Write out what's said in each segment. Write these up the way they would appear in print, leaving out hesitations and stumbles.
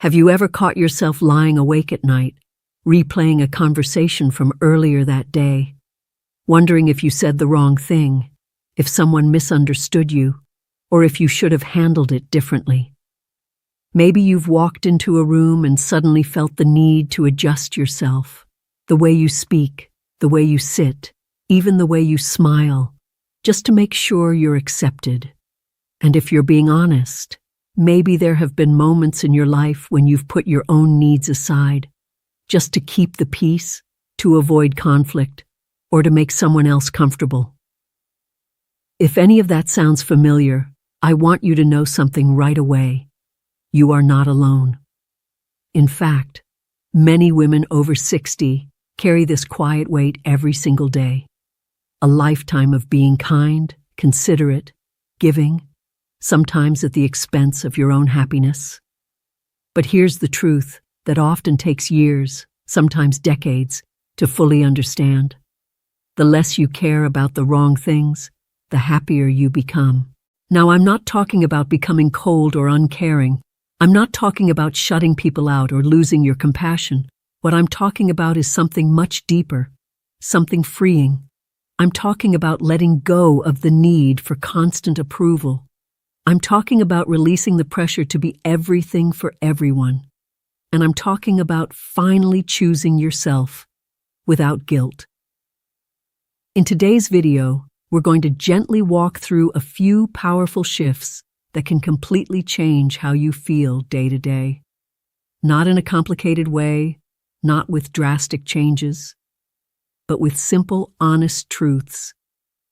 Have you ever caught yourself lying awake at night, replaying a conversation from earlier that day, wondering if you said the wrong thing, if someone misunderstood you, or if you should have handled it differently? Maybe you've walked into a room and suddenly felt the need to adjust yourself, the way you speak, the way you sit, even the way you smile, just to make sure you're accepted. And if you're being honest, maybe there have been moments in your life when you've put your own needs aside, just to keep the peace, to avoid conflict, or to make someone else comfortable. If any of that sounds familiar, I want you to know something right away. You are not alone. In fact, many women over 60 carry this quiet weight every single day. A lifetime of being kind, considerate, giving, sometimes at the expense of your own happiness. But here's the truth that often takes years, sometimes decades, to fully understand. The less you care about the wrong things, the happier you become. Now, I'm not talking about becoming cold or uncaring. I'm not talking about shutting people out or losing your compassion. What I'm talking about is something much deeper, something freeing. I'm talking about letting go of the need for constant approval. I'm talking about releasing the pressure to be everything for everyone. And I'm talking about finally choosing yourself without guilt. In today's video, we're going to gently walk through a few powerful shifts that can completely change how you feel day to day. Not in a complicated way, not with drastic changes, but with simple, honest truths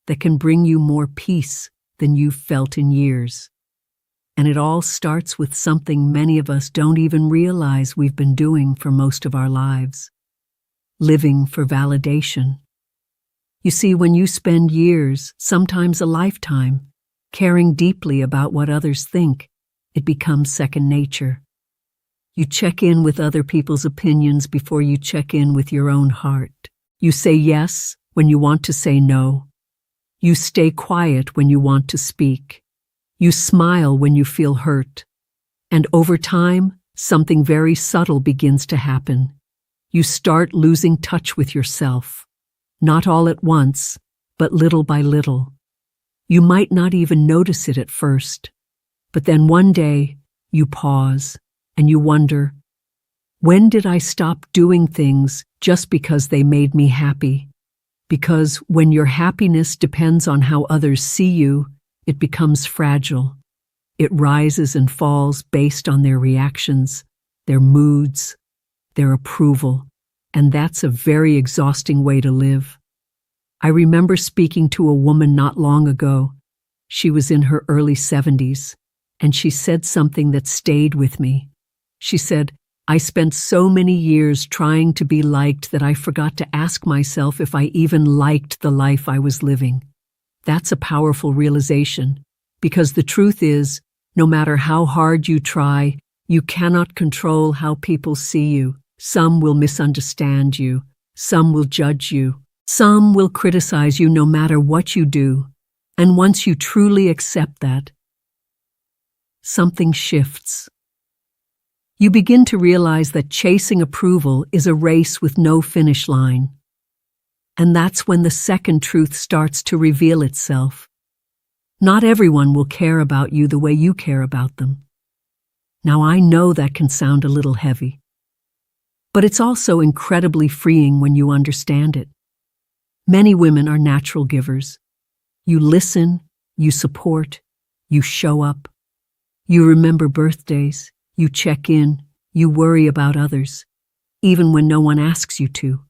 that can bring you more peace than you've felt in years. And it all starts with something many of us don't even realize we've been doing for most of our lives: living for validation. You see, when you spend years, sometimes a lifetime, caring deeply about what others think, it becomes second nature. You check in with other people's opinions before you check in with your own heart. You say yes when you want to say no. You stay quiet when you want to speak. You smile when you feel hurt. And over time, something very subtle begins to happen. You start losing touch with yourself. Not all at once, but little by little. You might not even notice it at first. But then one day, you pause and you wonder, when did I stop doing things just because they made me happy? Because when your happiness depends on how others see you, it becomes fragile. It rises and falls based on their reactions, their moods, their approval, and that's a very exhausting way to live. I remember speaking to a woman not long ago. She was in her early 70s, and she said something that stayed with me. She said, "I spent so many years trying to be liked that I forgot to ask myself if I even liked the life I was living." That's a powerful realization, because the truth is, no matter how hard you try, you cannot control how people see you. Some will misunderstand you. Some will judge you. Some will criticize you no matter what you do. And once you truly accept that, something shifts. You begin to realize that chasing approval is a race with no finish line. And that's when the second truth starts to reveal itself. Not everyone will care about you the way you care about them. Now, I know that can sound a little heavy, but it's also incredibly freeing when you understand it. Many women are natural givers. You listen, you support, you show up. You remember birthdays, you check in, you worry about others, even when no one asks you to.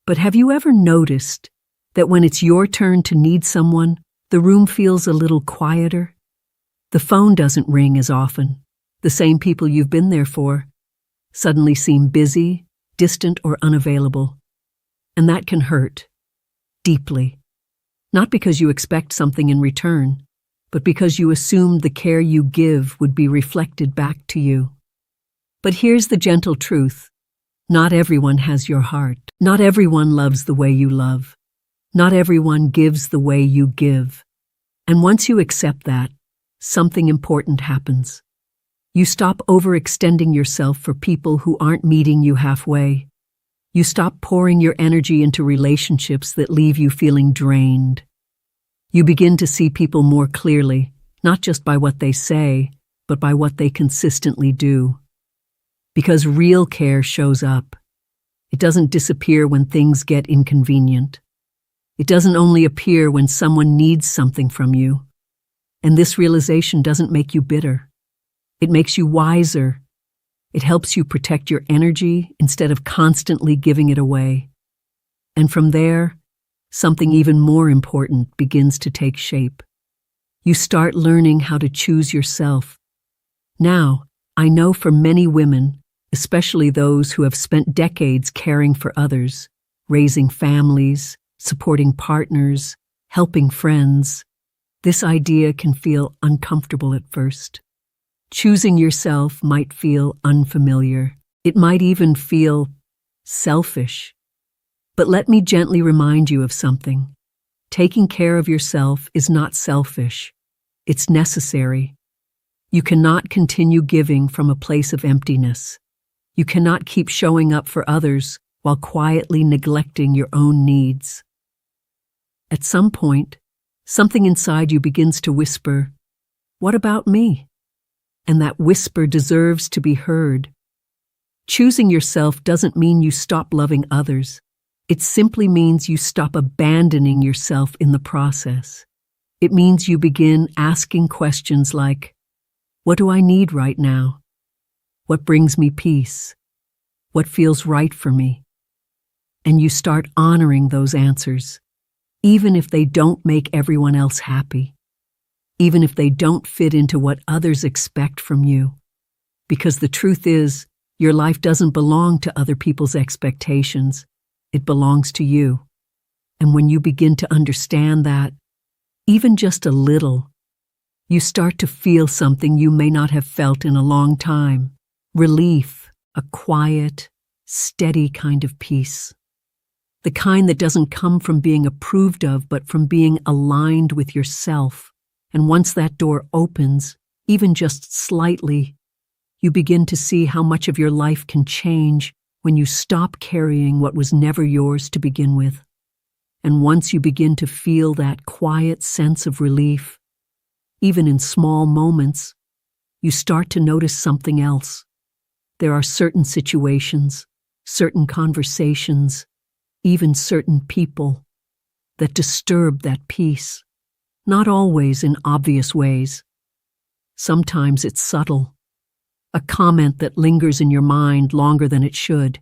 But have you ever noticed that when it's your turn to need someone, the room feels a little quieter? The phone doesn't ring as often. The same people you've been there for suddenly seem busy, distant, or unavailable. And that can hurt, deeply. Not because you expect something in return, but because you assumed the care you give would be reflected back to you. But here's the gentle truth. Not everyone has your heart. Not everyone loves the way you love. Not everyone gives the way you give. And once you accept that, something important happens. You stop overextending yourself for people who aren't meeting you halfway. You stop pouring your energy into relationships that leave you feeling drained. You begin to see people more clearly, not just by what they say, but by what they consistently do. Because real care shows up. It doesn't disappear when things get inconvenient. It doesn't only appear when someone needs something from you. And this realization doesn't make you bitter. It makes you wiser. It helps you protect your energy instead of constantly giving it away. And from there, something even more important begins to take shape. You start learning how to choose yourself. Now, I know for many women, especially those who have spent decades caring for others, raising families, supporting partners, helping friends, this idea can feel uncomfortable at first. Choosing yourself might feel unfamiliar. It might even feel selfish. But let me gently remind you of something. Taking care of yourself is not selfish. It's necessary. You cannot continue giving from a place of emptiness. You cannot keep showing up for others while quietly neglecting your own needs. At some point, something inside you begins to whisper, "What about me?" And that whisper deserves to be heard. Choosing yourself doesn't mean you stop loving others. It simply means you stop abandoning yourself in the process. It means you begin asking questions like, what do I need right now? What brings me peace? What feels right for me? And you start honoring those answers, even if they don't make everyone else happy. Even if they don't fit into what others expect from you. Because the truth is, your life doesn't belong to other people's expectations. It belongs to you. And when you begin to understand that, even just a little, you start to feel something you may not have felt in a long time. Relief, a quiet, steady kind of peace. The kind that doesn't come from being approved of, but from being aligned with yourself. And once that door opens, even just slightly, you begin to see how much of your life can change when you stop carrying what was never yours to begin with. And once you begin to feel that quiet sense of relief, even in small moments, you start to notice something else. There are certain situations, certain conversations, even certain people that disturb that peace. Not always in obvious ways. Sometimes it's subtle. A comment that lingers in your mind longer than it should.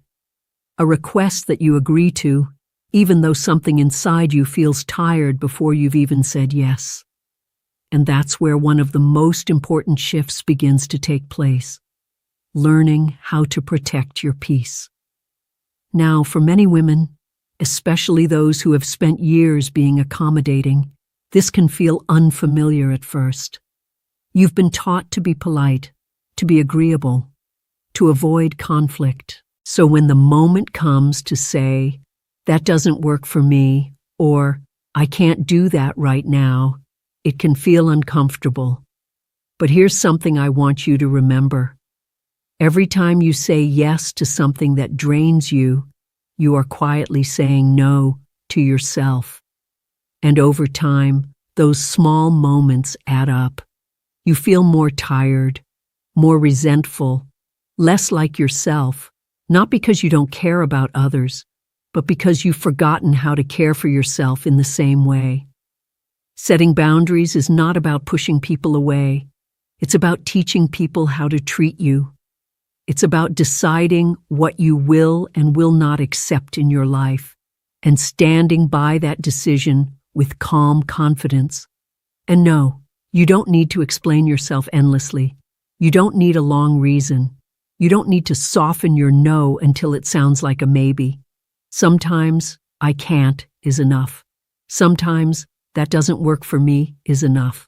A request that you agree to, even though something inside you feels tired before you've even said yes. And that's where one of the most important shifts begins to take place. Learning how to protect your peace. Now, for many women, especially those who have spent years being accommodating, this can feel unfamiliar at first. You've been taught to be polite, to be agreeable, to avoid conflict. So when the moment comes to say, that doesn't work for me, or I can't do that right now, it can feel uncomfortable. But here's something I want you to remember. Every time you say yes to something that drains you, you are quietly saying no to yourself. And over time, those small moments add up. You feel more tired, more resentful, less like yourself, not because you don't care about others, but because you've forgotten how to care for yourself in the same way. Setting boundaries is not about pushing people away. It's about teaching people how to treat you. It's about deciding what you will and will not accept in your life, and standing by that decision with calm confidence. And no, you don't need to explain yourself endlessly. You don't need a long reason. You don't need to soften your no until it sounds like a maybe. Sometimes, I can't is enough. Sometimes, that doesn't work for me is enough.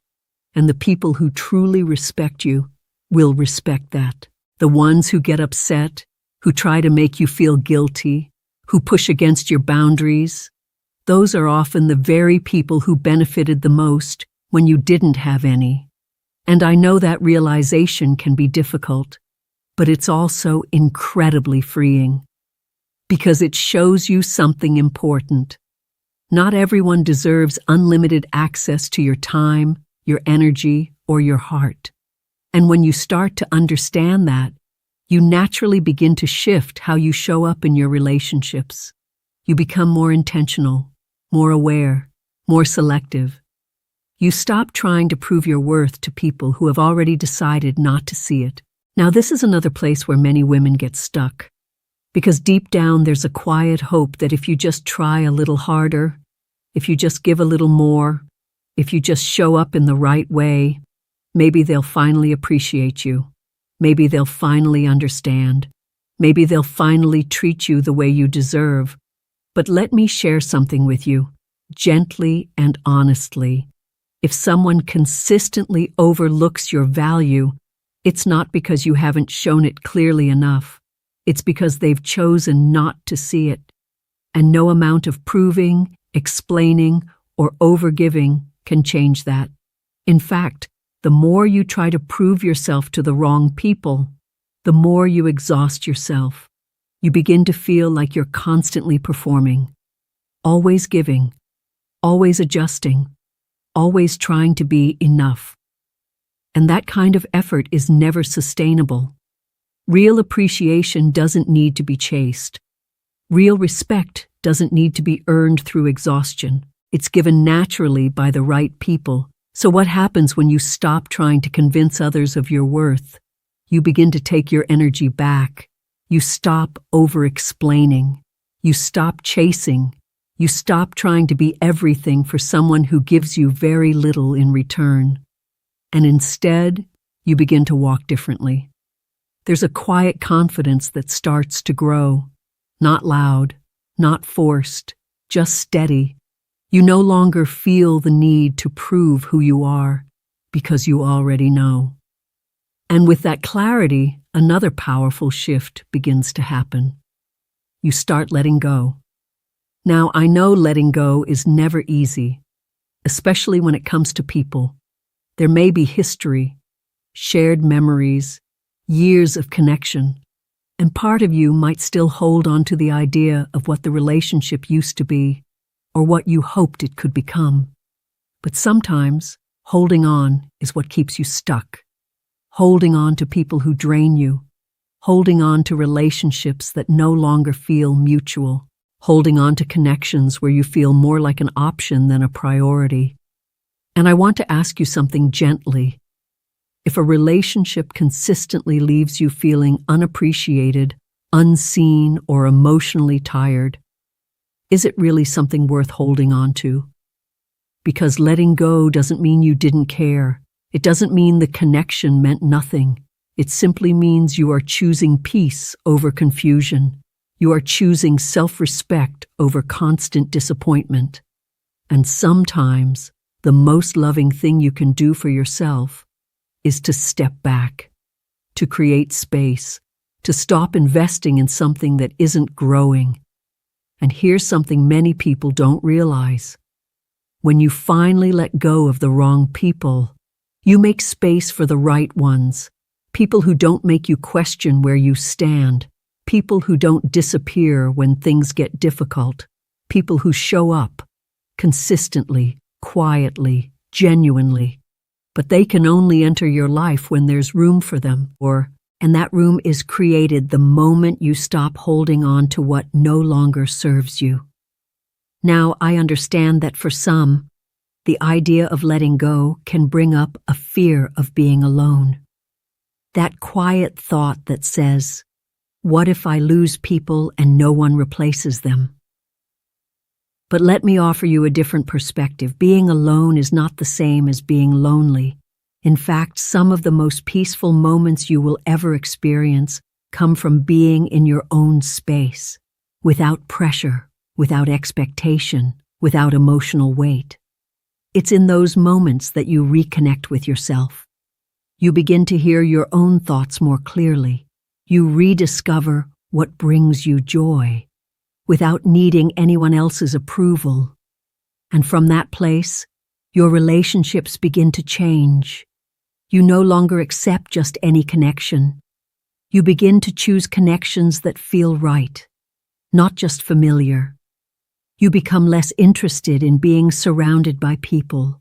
And the people who truly respect you will respect that. The ones who get upset, who try to make you feel guilty, who push against your boundaries, those are often the very people who benefited the most when you didn't have any. And I know that realization can be difficult, but it's also incredibly freeing. Because it shows you something important. Not everyone deserves unlimited access to your time, your energy, or your heart. And when you start to understand that, you naturally begin to shift how you show up in your relationships. You become more intentional, more aware, more selective. You stop trying to prove your worth to people who have already decided not to see it. Now, this is another place where many women get stuck. Because deep down there's a quiet hope that if you just try a little harder, if you just give a little more, if you just show up in the right way, maybe they'll finally appreciate you. Maybe they'll finally understand. Maybe they'll finally treat you the way you deserve. But let me share something with you, gently and honestly. If someone consistently overlooks your value, it's not because you haven't shown it clearly enough. It's because they've chosen not to see it. And no amount of proving, explaining, or overgiving can change that. In fact, the more you try to prove yourself to the wrong people, the more you exhaust yourself. You begin to feel like you're constantly performing, always giving, always adjusting, always trying to be enough. And that kind of effort is never sustainable. Real appreciation doesn't need to be chased. Real respect doesn't need to be earned through exhaustion. It's given naturally by the right people. So what happens when you stop trying to convince others of your worth? You begin to take your energy back. You stop over-explaining. You stop chasing. You stop trying to be everything for someone who gives you very little in return. And instead, you begin to walk differently. There's a quiet confidence that starts to grow. Not loud, not forced, just steady. You no longer feel the need to prove who you are, because you already know. And with that clarity, another powerful shift begins to happen. You start letting go. Now, I know letting go is never easy, especially when it comes to people. There may be history, shared memories, years of connection, and part of you might still hold on to the idea of what the relationship used to be, or what you hoped it could become. But sometimes, holding on is what keeps you stuck. Holding on to people who drain you. Holding on to relationships that no longer feel mutual. Holding on to connections where you feel more like an option than a priority. And I want to ask you something gently. If a relationship consistently leaves you feeling unappreciated, unseen, or emotionally tired, is it really something worth holding on to? Because letting go doesn't mean you didn't care. It doesn't mean the connection meant nothing. It simply means you are choosing peace over confusion. You are choosing self-respect over constant disappointment. And sometimes, the most loving thing you can do for yourself is to step back, to create space, to stop investing in something that isn't growing. And here's something many people don't realize. When you finally let go of the wrong people, you make space for the right ones. People who don't make you question where you stand. People who don't disappear when things get difficult. People who show up consistently, quietly, genuinely. But they can only enter your life when there's room for them, and that room is created the moment you stop holding on to what no longer serves you. Now, I understand that for some, the idea of letting go can bring up a fear of being alone. That quiet thought that says, what if I lose people and no one replaces them? But let me offer you a different perspective. Being alone is not the same as being lonely. In fact, some of the most peaceful moments you will ever experience come from being in your own space, without pressure, without expectation, without emotional weight. It's in those moments that you reconnect with yourself. You begin to hear your own thoughts more clearly. You rediscover what brings you joy, without needing anyone else's approval. And from that place, your relationships begin to change. You no longer accept just any connection. You begin to choose connections that feel right, not just familiar. You become less interested in being surrounded by people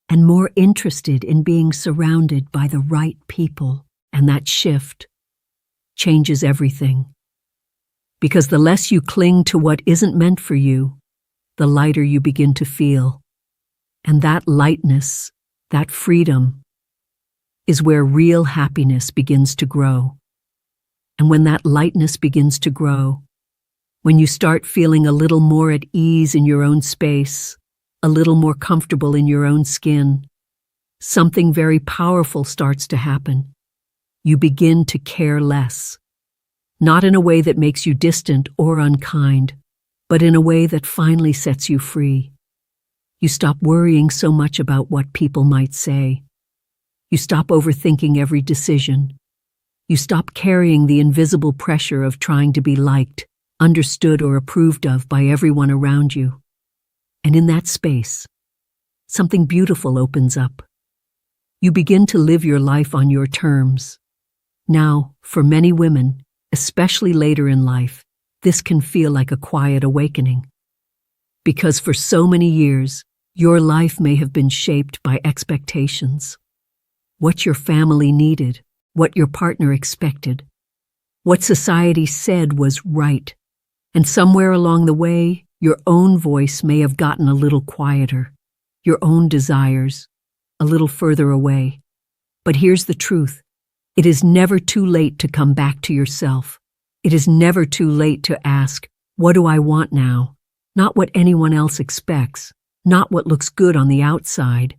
and more interested in being surrounded by the right people. And that shift changes everything. Because the less you cling to what isn't meant for you, the lighter you begin to feel. And that lightness, that freedom, is where real happiness begins to grow. And when that lightness begins to grow, when you start feeling a little more at ease in your own space, a little more comfortable in your own skin, something very powerful starts to happen. You begin to care less. Not in a way that makes you distant or unkind, but in a way that finally sets you free. You stop worrying so much about what people might say. You stop overthinking every decision. You stop carrying the invisible pressure of trying to be liked, understood, or approved of by everyone around you. And in that space, something beautiful opens up. You begin to live your life on your terms. Now, for many women, especially later in life, this can feel like a quiet awakening. Because for so many years, your life may have been shaped by expectations. What your family needed, what your partner expected, what society said was right. And somewhere along the way, your own voice may have gotten a little quieter, your own desires a little further away. But here's the truth. It is never too late to come back to yourself. It is never too late to ask, what do I want now? Not what anyone else expects, not what looks good on the outside,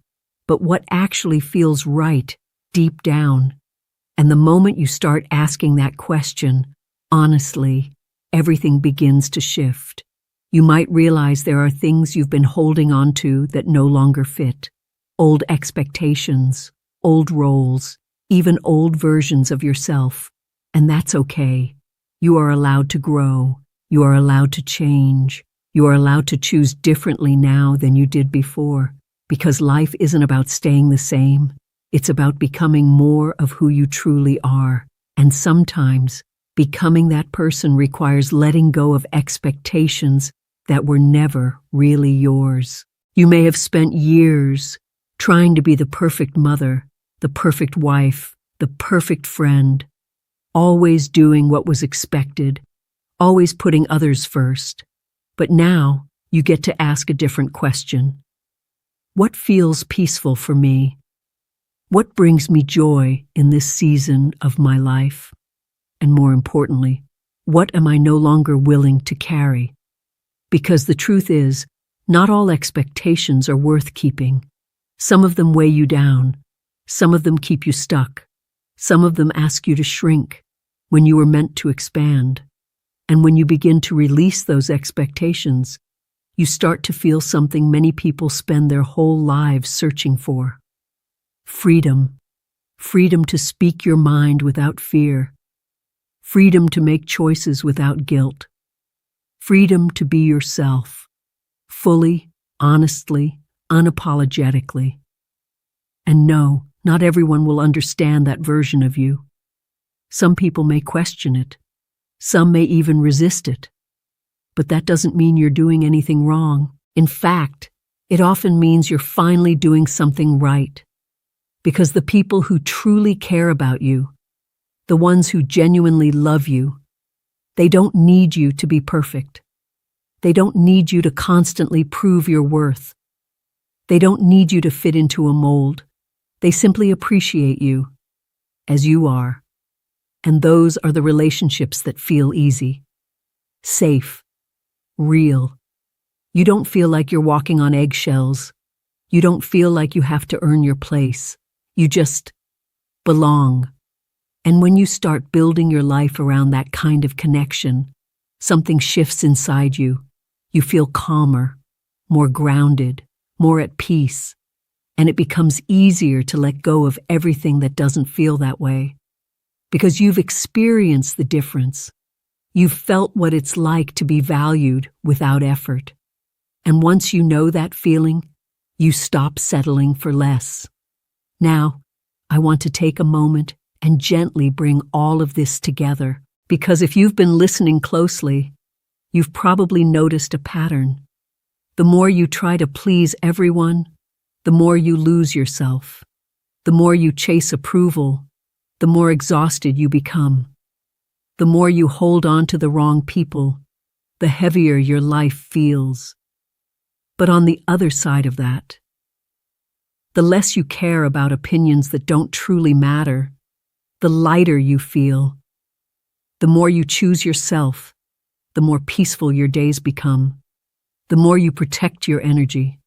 but what actually feels right deep down. And the moment you start asking that question, honestly, everything begins to shift. You might realize there are things you've been holding on to that no longer fit. Old expectations, old roles, even old versions of yourself. And that's okay. You are allowed to grow. You are allowed to change. You are allowed to choose differently now than you did before. Because life isn't about staying the same. It's about becoming more of who you truly are. And sometimes, becoming that person requires letting go of expectations that were never really yours. You may have spent years trying to be the perfect mother, the perfect wife, the perfect friend, always doing what was expected, always putting others first. But now you get to ask a different question. What feels peaceful for me? What brings me joy in this season of my life? And more importantly, what am I no longer willing to carry? Because the truth is, not all expectations are worth keeping. Some of them weigh you down. Some of them keep you stuck. Some of them ask you to shrink when you were meant to expand. And when you begin to release those expectations, you start to feel something many people spend their whole lives searching for. Freedom. Freedom to speak your mind without fear. Freedom to make choices without guilt. Freedom to be yourself, fully, honestly, unapologetically. And no, not everyone will understand that version of you. Some people may question it. Some may even resist it. But that doesn't mean you're doing anything wrong. In fact, it often means you're finally doing something right. Because the people who truly care about you, the ones who genuinely love you, they don't need you to be perfect. They don't need you to constantly prove your worth. They don't need you to fit into a mold. They simply appreciate you as you are. And those are the relationships that feel easy, safe, real. You don't feel like you're walking on eggshells. You don't feel like you have to earn your place. You just belong. And when you start building your life around that kind of connection, something shifts inside you. You feel calmer, more grounded, more at peace, and it becomes easier to let go of everything that doesn't feel that way. Because you've experienced the difference. You've felt what it's like to be valued without effort. And once you know that feeling, you stop settling for less. Now, I want to take a moment and gently bring all of this together, because if you've been listening closely, you've probably noticed a pattern. The more you try to please everyone, the more you lose yourself. The more you chase approval, the more exhausted you become. The more you hold on to the wrong people, the heavier your life feels. But on the other side of that, the less you care about opinions that don't truly matter, the lighter you feel. The more you choose yourself, the more peaceful your days become. The more you protect your energy,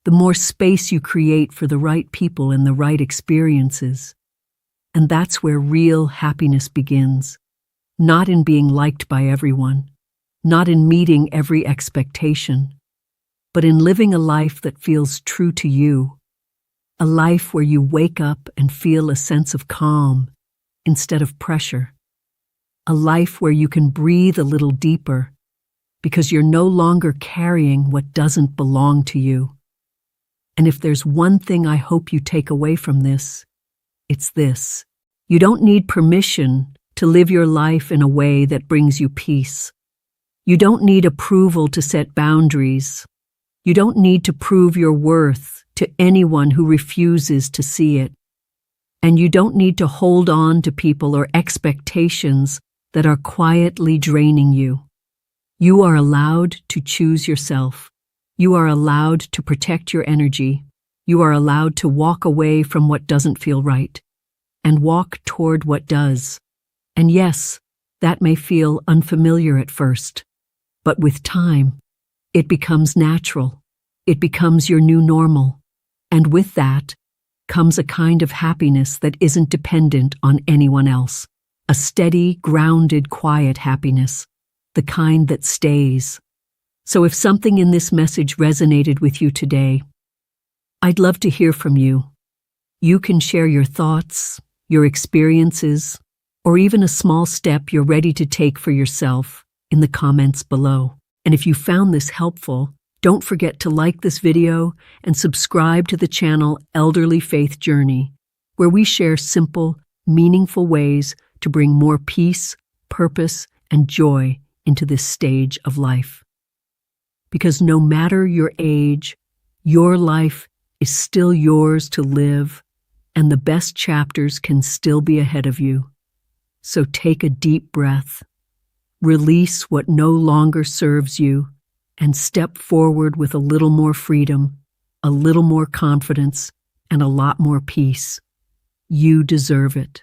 the more space you create for the right people and the right experiences. And that's where real happiness begins. Not in being liked by everyone, not in meeting every expectation, but in living a life that feels true to you. A life where you wake up and feel a sense of calm instead of pressure. A life where you can breathe a little deeper because you're no longer carrying what doesn't belong to you. And if there's one thing I hope you take away from this, it's this. You don't need permission to live your life in a way that brings you peace. You don't need approval to set boundaries. You don't need to prove your worth to anyone who refuses to see it. And you don't need to hold on to people or expectations that are quietly draining you. You are allowed to choose yourself. You are allowed to protect your energy. You are allowed to walk away from what doesn't feel right and walk toward what does. And yes, that may feel unfamiliar at first, but with time, it becomes natural. It becomes your new normal. And with that comes a kind of happiness that isn't dependent on anyone else. A steady, grounded, quiet happiness, the kind that stays. So if something in this message resonated with you today, I'd love to hear from you. You can share your thoughts, your experiences, or even a small step you're ready to take for yourself in the comments below. And if you found this helpful, don't forget to like this video and subscribe to the channel Elderly Faith Journey, where we share simple, meaningful ways to bring more peace, purpose, and joy into this stage of life. Because no matter your age, your life is still yours to live, and the best chapters can still be ahead of you. So take a deep breath, release what no longer serves you, and step forward with a little more freedom, a little more confidence, and a lot more peace. You deserve it.